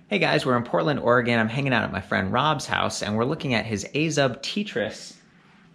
Hey guys, we're in Portland, Oregon. I'm hanging out at my friend Rob's house, and we're looking at his Azub T-Tris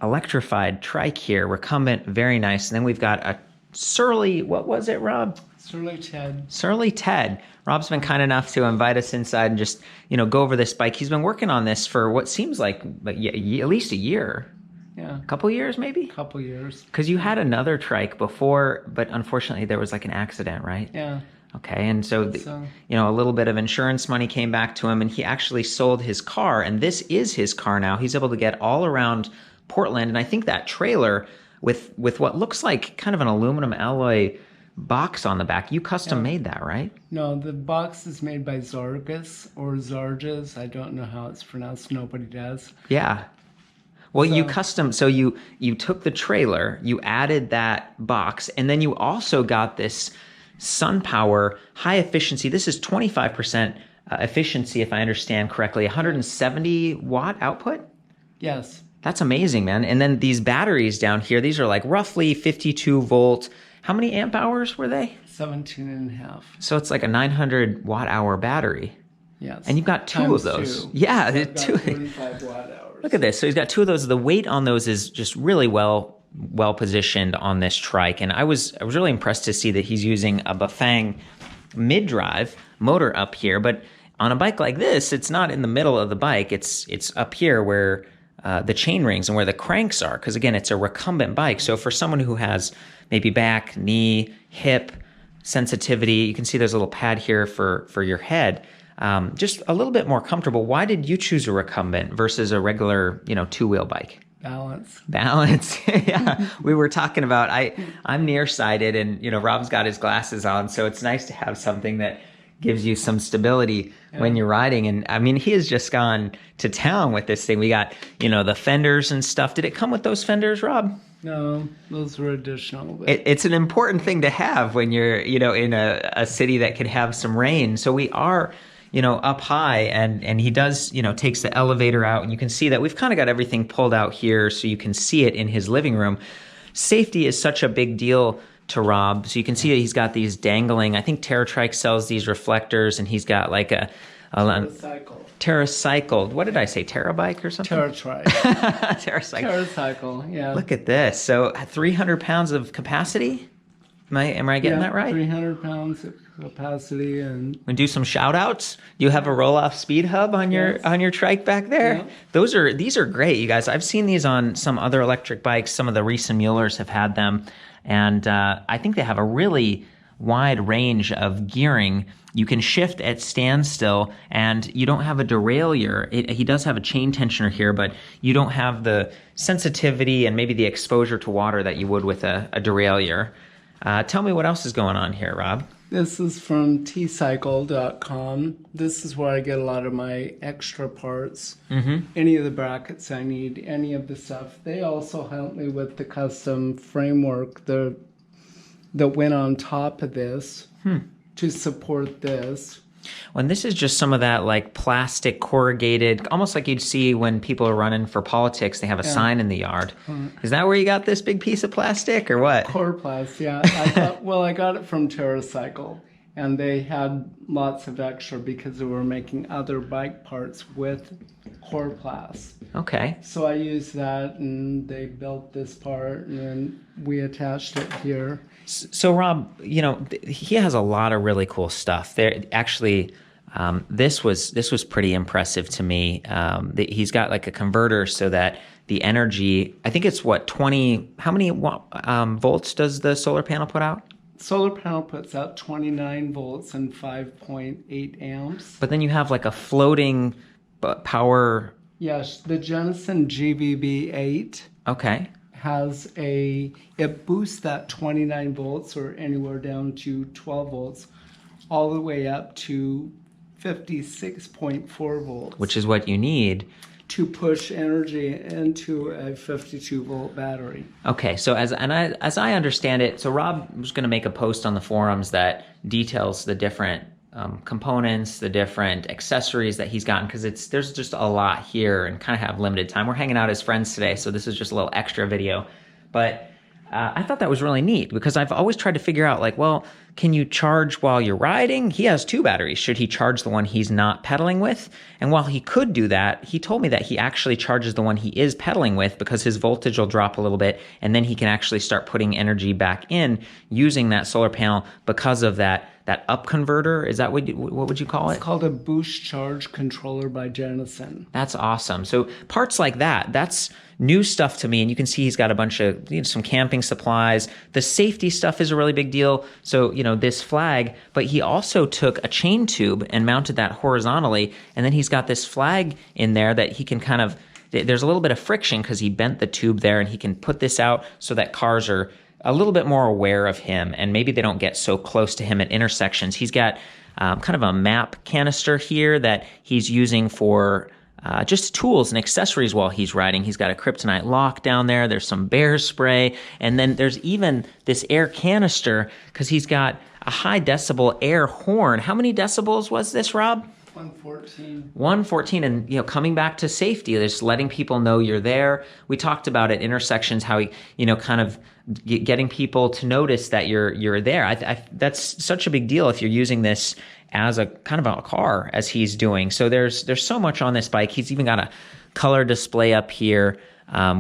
electrified trike here, recumbent, very nice. And then we've got a Surly, what was it, Rob? Surly Ted. Surly Ted. Rob's been kind enough to invite us inside and just, go over this bike. He's been working on this for what seems like at least a year. Yeah. A couple years, maybe? A couple years. Because you had another trike before, but unfortunately there was like an accident, right? Yeah. Okay, and so, a little bit of insurance money came back to him, and he actually sold his car, and this is his car now. He's able to get all around Portland, and I think that trailer with what looks like kind of an aluminum alloy box on the back, you custom made that, right? No, the box is made by Zargus or Zarges. I don't know how it's pronounced. Nobody does. Yeah. Well, you took the trailer, you added that box, and then you also got this SunPower high efficiency. This is 25% efficiency, if I understand correctly, 170 watt output? Yes. That's amazing, man. And then these batteries down here, these are like roughly 52 volt. How many amp hours were they? 17 and a half. So it's like a 900 watt hour battery. Yes. And you've got two of those. Yeah. So two. 35 watt hours. Look at this. So he's got two of those. The weight on those is just really well positioned on this trike, and I was really impressed to see that he's using a Bafang mid-drive motor up here. But on a bike like this, it's not in the middle of the bike. It's up here where the chain rings and where the cranks are, because again, it's a recumbent bike. So for someone who has maybe back, knee, hip sensitivity, you can see there's a little pad here for your head. Just a little bit more comfortable. Why did you choose a recumbent versus a regular, two-wheel bike? Balance. Yeah. We were talking about, I'm nearsighted, and, Rob's got his glasses on. So it's nice to have something that gives you some stability when you're riding. And I mean, he has just gone to town with this thing. We got, the fenders and stuff. Did it come with those fenders, Rob? No, those were additional. It's an important thing to have when you're, in a city that could have some rain. So we are, up high, and he does, takes the elevator out, and you can see that we've kind of got everything pulled out here so you can see it in his living room. Safety is such a big deal to Rob. So you can see that he's got these dangling, I think Trike sells these reflectors, and he's got like a TerraCycle. What did I say? Terabike or something? TerraCycle. TerraCycle, yeah. Look at this. So 300 pounds of capacity? Am I getting that right? 300 pounds of capacity. And do some shout outs. You have a roll-off speed hub on your trike back there. Yeah. These are great, you guys. I've seen these on some other electric bikes. Some of the recent Muellers have had them, and I think they have a really wide range of gearing. You can shift at standstill, and you don't have a derailleur. He does have a chain tensioner here, but you don't have the sensitivity and maybe the exposure to water that you would with a derailleur. Tell me what else is going on here, Rob. This is from tcycle.com. This is where I get a lot of my extra parts. Mm-hmm. Any of the brackets I need, any of the stuff. They also help me with the custom framework that went on top of this to support this. Well, and this is just some of that like plastic corrugated, almost like you'd see when people are running for politics, they have a sign in the yard. Is that where you got this big piece of plastic or what? Coroplast, yeah. I got it from TerraCycle, and they had lots of extra because they were making other bike parts with Coroplast. Okay. So I used that, and they built this part, and then we attached it here. So Rob, he has a lot of really cool stuff. There, actually, this was pretty impressive to me. He's got like a converter so that the energy, I think it's 20. How many volts does the solar panel put out? Solar panel puts out 29 volts and 5.8 amps. But then you have like a floating power. Yes, the Jensen GVB8. Okay. It boosts that 29 volts or anywhere down to 12 volts all the way up to 56.4 volts. Which is what you need to push energy into a 52 volt battery. Okay, so as I understand it, so Rob was going to make a post on the forums that details the different components, the different accessories that he's gotten, because there's just a lot here and kind of have limited time. We're hanging out as friends today, so this is just a little extra video. But I thought that was really neat because I've always tried to figure out, like, well, can you charge while you're riding? He has 2 batteries. Should he charge the one he's not pedaling with? And while he could do that, he told me that he actually charges the one he is pedaling with because his voltage will drop a little bit, and then he can actually start putting energy back in using that solar panel because of that up converter. Is that what would you call it? It's called a boost charge controller by Janison. That's awesome. So parts like that's new stuff to me. And you can see he's got a bunch of some camping supplies. The safety stuff is a really big deal. So, this flag, but he also took a chain tube and mounted that horizontally. And then he's got this flag in there that he can kind of, there's a little bit of friction because he bent the tube there, and he can put this out so that cars are a little bit more aware of him, and maybe they don't get so close to him at intersections. He's got kind of a map canister here that he's using for just tools and accessories while he's riding. He's got a kryptonite lock down there. There's some bear spray. And then there's even this air canister because he's got a high decibel air horn. How many decibels was this, Rob? 114. 114, and coming back to safety, just letting people know you're there. We talked about at intersections how kind of getting people to notice that you're there. That's such a big deal if you're using this as a kind of a car, as he's doing. So there's so much on this bike. He's even got a color display up here,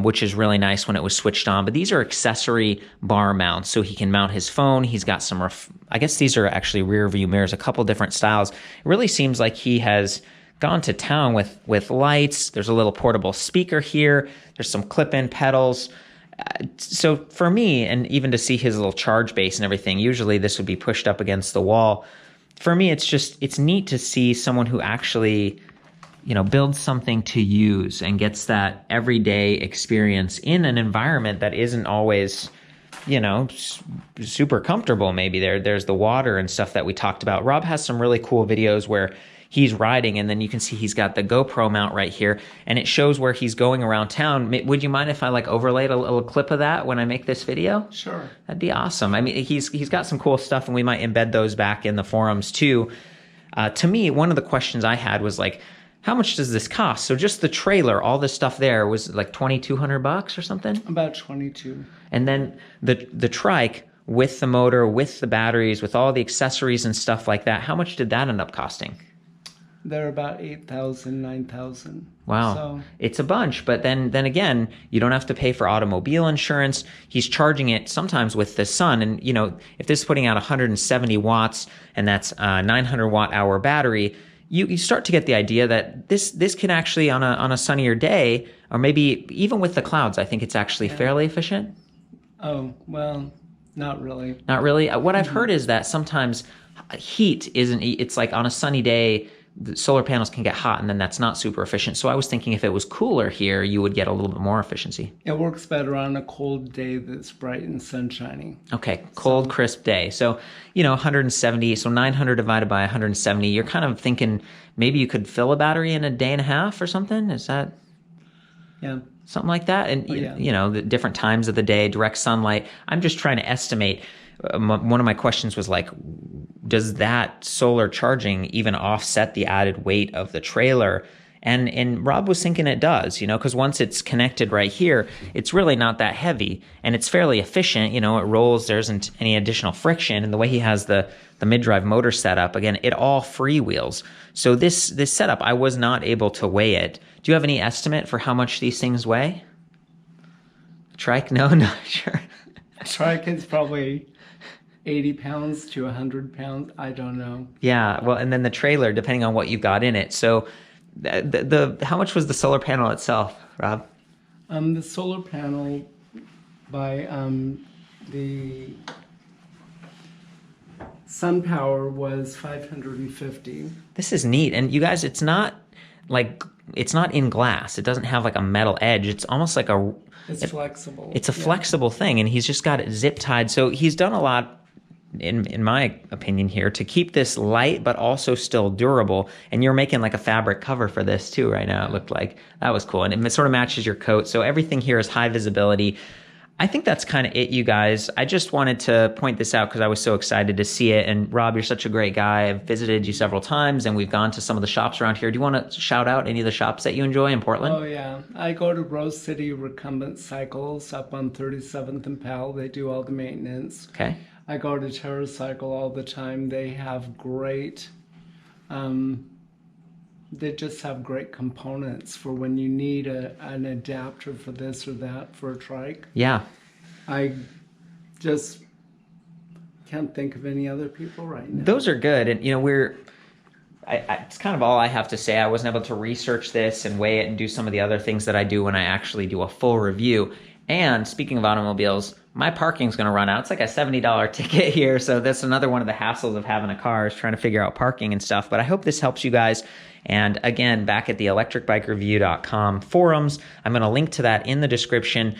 which is really nice when it was switched on. But these are accessory bar mounts, so he can mount his phone. He's got some, I guess these are actually rear view mirrors, a couple different styles. It really seems like he has gone to town with lights. There's a little portable speaker here. There's some clip-in pedals. So for me, and even to see his little charge base and everything, usually this would be pushed up against the wall. For me, it's neat to see someone who actually builds something to use and gets that everyday experience in an environment that isn't always, super comfortable. Maybe there's the water and stuff that we talked about. Rob has some really cool videos where he's riding, and then you can see he's got the GoPro mount right here, and it shows where he's going around town. Would you mind if I overlaid a little clip of that when I make this video? Sure. That'd be awesome. I mean, he's got some cool stuff, and we might embed those back in the forums too. To me, one of the questions I had was how much does this cost? So just the trailer, all this stuff there was $2,200 or something? About 22. And then the trike with the motor, with the batteries, with all the accessories and stuff like that, how much did that end up costing? They're about 8,000, 9,000. Wow. So it's a bunch. But then again, you don't have to pay for automobile insurance. He's charging it sometimes with the sun. And, if this is putting out 170 watts and that's a 900 watt hour battery, you start to get the idea that this can actually on a sunnier day, or maybe even with the clouds, I think it's actually fairly efficient. Oh, well, not really. Not really. What I've heard is that sometimes heat it's like on a sunny day, the solar panels can get hot, and then that's not super efficient. So I was thinking if it was cooler here, you would get a little bit more efficiency. It works better on a cold day that's bright and sunshiny. Okay, cold, crisp day. So, 170, so 900 divided by 170, you're kind of thinking maybe you could fill a battery in a day and a half or something? Is that? Yeah. Something like that? And, the different times of the day, direct sunlight. I'm just trying to estimate. One of my questions was does that solar charging even offset the added weight of the trailer? And Rob was thinking it does, because once it's connected right here, it's really not that heavy and it's fairly efficient. It rolls, there isn't any additional friction. And the way he has the mid-drive motor set up, again, it all freewheels. So this setup, I was not able to weigh it. Do you have any estimate for how much these things weigh? Trike? No, not sure. Trike is probably 80 pounds to 100 pounds. I don't know. Yeah, well, and then the trailer, depending on what you've got in it. So how much was the solar panel itself, Rob? The solar panel by the SunPower was $550. This is neat. And you guys, it's not in glass. It doesn't have a metal edge. It's almost like it's flexible. It's a flexible thing, and he's just got it zip tied. So he's done a lot, in my opinion here, to keep this light but also still durable. And you're making a fabric cover for this too right now, it looked like. That was cool. And it sort of matches your coat. So everything here is high visibility. I think that's kind of it, you guys. I just wanted to point this out because I was so excited to see it. And Rob, you're such a great guy. I've visited you several times, and we've gone to some of the shops around here. Do you want to shout out any of the shops that you enjoy in Portland? Oh, yeah. I go to Rose City Recumbent Cycles up on 37th and Powell. They do all the maintenance. Okay. I go to TerraCycle all the time. They have great, they just have great components for when you need an adapter for this or that for a trike. Yeah. I just can't think of any other people right now. Those are good. And, you know, it's kind of all I have to say. I wasn't able to research this and weigh it and do some of the other things that I do when I actually do a full review. And speaking of automobiles, my parking's going to run out. It's like a $70 ticket here. So that's another one of the hassles of having a car, is trying to figure out parking and stuff. But I hope this helps you guys. And again, back at the ElectricBikeReview.com forums, I'm going to link to that in the description.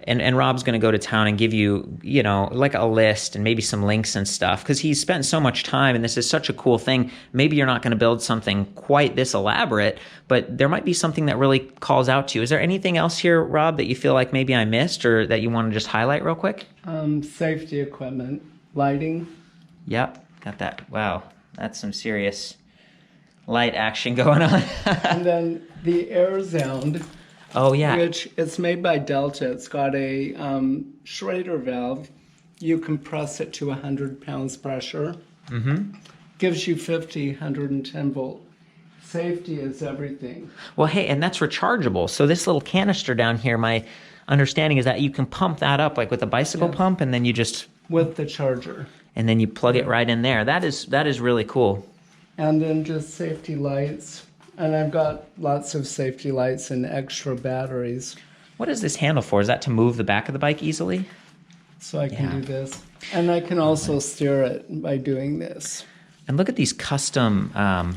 And Rob's going to go to town and give you, you know, like a list and maybe some links and stuff, because he's spent so much time and this is such a cool thing. Maybe you're not going to build something quite this elaborate, but there might be something that really calls out to you. Is there anything else here, Rob, that you feel like maybe I missed or that you want to just highlight real quick? Safety equipment, lighting. Yep, got that. Wow, that's some serious light action going on. And then the air sound. Oh, yeah. Which it's made by Delta. It's got a Schrader valve. You compress it to 100 pounds pressure. Mm-hmm. Gives you 50, 110 volt. Safety is everything. Well, hey, and that's rechargeable. So this little canister down here, my understanding is that you can pump that up like with a bicycle pump, and then you just... With the charger. And then you plug it right in there. That is really cool. And then just safety lights. And I've got lots of safety lights and extra batteries. What is this handle for? Is that to move the back of the bike easily? So I can do this. And I can also steer it by doing this. And look at these custom, a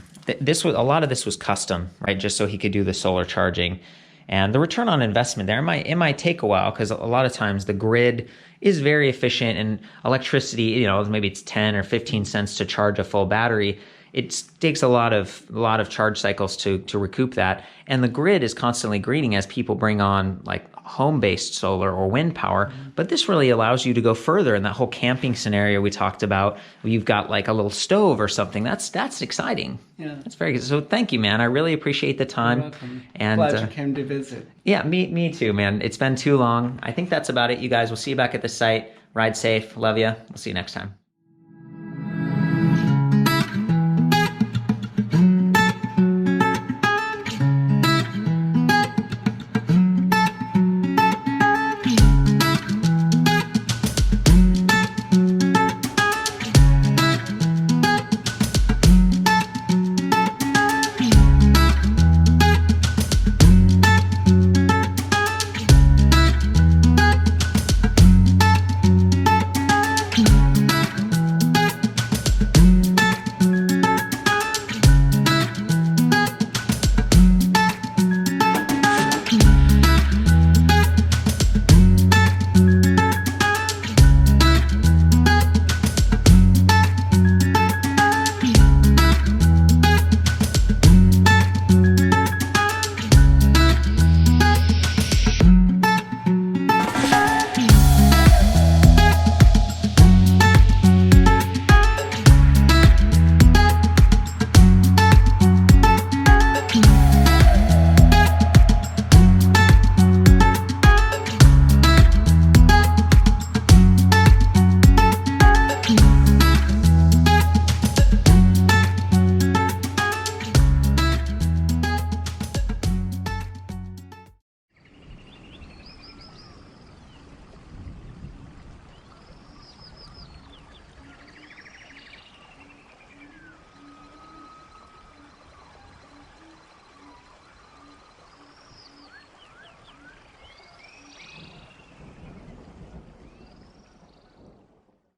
lot of this was custom, right? Just so he could do the solar charging. And the return on investment there, it might take a while, because a lot of times the grid is very efficient, and electricity, you know, maybe it's 10 or 15 cents to charge a full battery. It takes a lot of charge cycles to recoup that. And the grid is constantly greening as people bring on like home-based solar or wind power. But this really allows you to go further in that whole camping scenario we talked about, where you've got like a little stove or something. That's exciting. Yeah. That's very good. So thank you, man. I really appreciate the time. You're welcome. And glad you came to visit. Yeah, me too, man. It's been too long. I think that's about it, you guys. We'll see you back at the site. Ride safe. Love you. We'll see you next time.